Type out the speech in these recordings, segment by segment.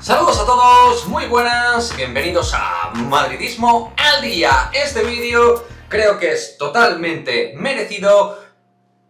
Saludos a todos, muy buenas, bienvenidos a Madridismo al Día. Este vídeo creo que es totalmente merecido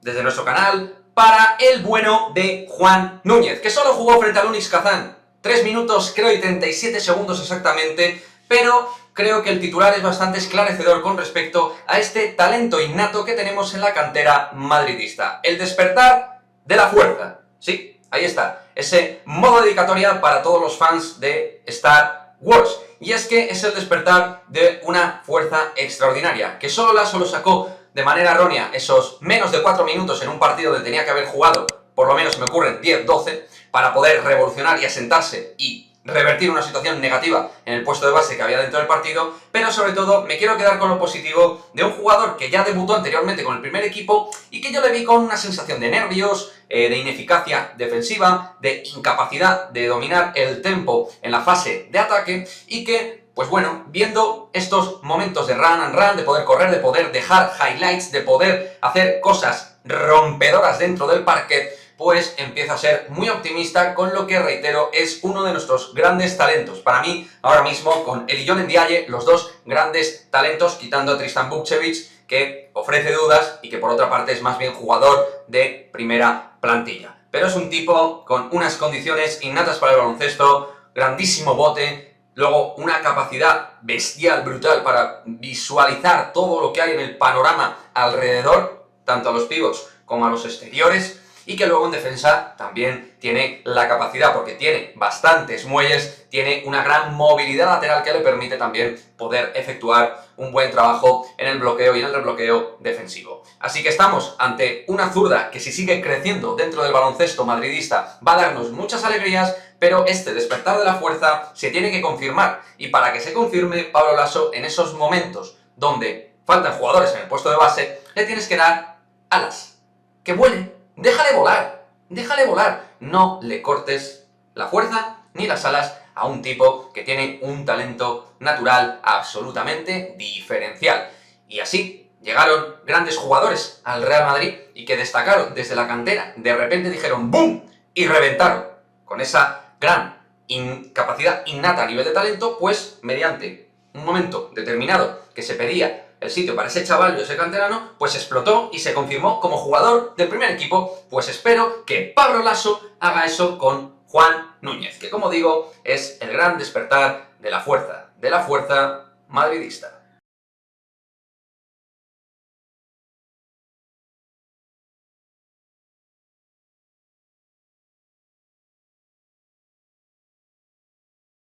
desde nuestro canal para el bueno de Juan Núñez, que solo jugó frente al Unis Kazán 3 minutos, creo, y 37 segundos exactamente, pero creo que el titular es bastante esclarecedor con respecto a este talento innato que tenemos en la cantera madridista. El despertar de la fuerza, sí. Ahí está, ese modo dedicatoria para todos los fans de Star Wars. Y es que es el despertar de una fuerza extraordinaria, que solo Lasso lo sacó de manera errónea esos menos de 4 minutos en un partido donde tenía que haber jugado, por lo menos se me ocurren 10-12, para poder revolucionar y asentarse y revertir una situación negativa en el puesto de base que había dentro del partido, pero sobre todo me quiero quedar con lo positivo de un jugador que ya debutó anteriormente con el primer equipo y que yo le vi con una sensación de nervios, de ineficacia defensiva, de incapacidad de dominar el tempo en la fase de ataque y que, pues bueno, viendo estos momentos de run and run, de poder correr, de poder dejar highlights, de poder hacer cosas rompedoras dentro del parquet, pues empiezo a ser muy optimista con lo que, reitero, es uno de nuestros grandes talentos. Para mí, ahora mismo, con Elijon Ndiaye, los dos grandes talentos, quitando a Tristan Vukcevic, que ofrece dudas y que por otra parte es más bien jugador de primera plantilla. Pero es un tipo con unas condiciones innatas para el baloncesto, grandísimo bote, luego una capacidad bestial, brutal para visualizar todo lo que hay en el panorama alrededor, tanto a los pivots como a los exteriores, y que luego en defensa también tiene la capacidad, porque tiene bastantes muelles, tiene una gran movilidad lateral que le permite también poder efectuar un buen trabajo en el bloqueo y en el rebloqueo defensivo. Así que estamos ante una zurda que, si sigue creciendo dentro del baloncesto madridista, va a darnos muchas alegrías, pero este despertar de la fuerza se tiene que confirmar, y para que se confirme, Pablo Lasso, en esos momentos donde faltan jugadores en el puesto de base, le tienes que dar alas, que vuelen. Déjale volar, no le cortes la fuerza ni las alas a un tipo que tiene un talento natural absolutamente diferencial. Y así llegaron grandes jugadores al Real Madrid y que destacaron desde la cantera, de repente dijeron ¡boom! Y reventaron con esa gran capacidad innata a nivel de talento, pues mediante un momento determinado que se pedía el sitio para ese chaval y ese canterano, pues explotó y se confirmó como jugador del primer equipo. Pues espero que Pablo Lasso haga eso con Juan Núñez, que, como digo, es el gran despertar de la fuerza madridista.